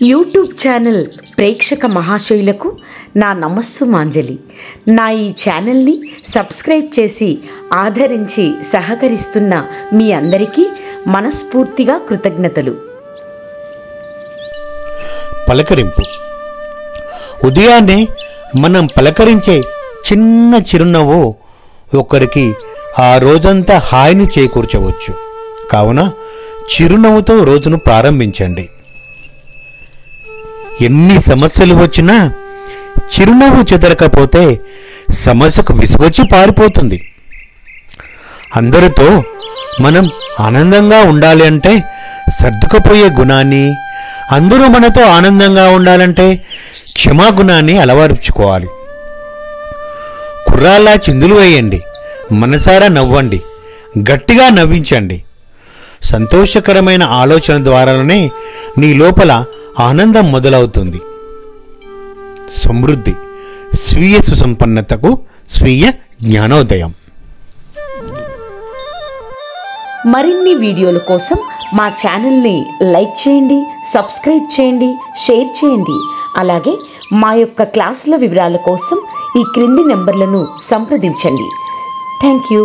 YouTube channel ప్రేక్షక మహాశయులకు నా నమస్సుమాంజలి. నా ఈ ఛానల్ని సబ్స్క్రైబ్ చేసి ఆదరించి సహకరిస్తున్న మీ అందరికీ మనస్ఫూర్తిగా కృతజ్ఞతలు. పలకరింపు. ఉదయాన్నే మనం పలకరించే చిన్న చిరునవ్వు ఒకరికి ఆ రోజంతా హాయిని చేకూర్చవచ్చు. కావున చిరునవ్వుతో రోజును ప్రారంభించండి. ఎన్ని సమస్యలు వచ్చినా చిరునవ్వు చెదరకపోతే సమస్యకు విసుగొచ్చి పారిపోతుంది. అందరితో మనం ఆనందంగా ఉండాలి అంటే సర్దుకుపోయే గుణాన్ని, అందరూ మనతో ఆనందంగా ఉండాలంటే క్షమాగుణాన్ని అలవరుచుకోవాలి. కుర్రాల్లా చిందులు వేయండి, మనసారా నవ్వండి, గట్టిగా నవ్వించండి. సంతోషకరమైన ఆలోచన ద్వారానే నీ లోపల ఆనందం మొదలవుతుంది. సమృద్ధి, స్వీయ సుసంపన్నతకు స్వీయ జ్ఞానోదయం. మరిన్ని వీడియోల కోసం మా ఛానల్ని లైక్ చేయండి, సబ్స్క్రైబ్ చేయండి, షేర్ చేయండి. అలాగే మా యొక్క క్లాసుల వివరాల కోసం ఈ క్రింది నెంబర్లను సంప్రదించండి. Thank you.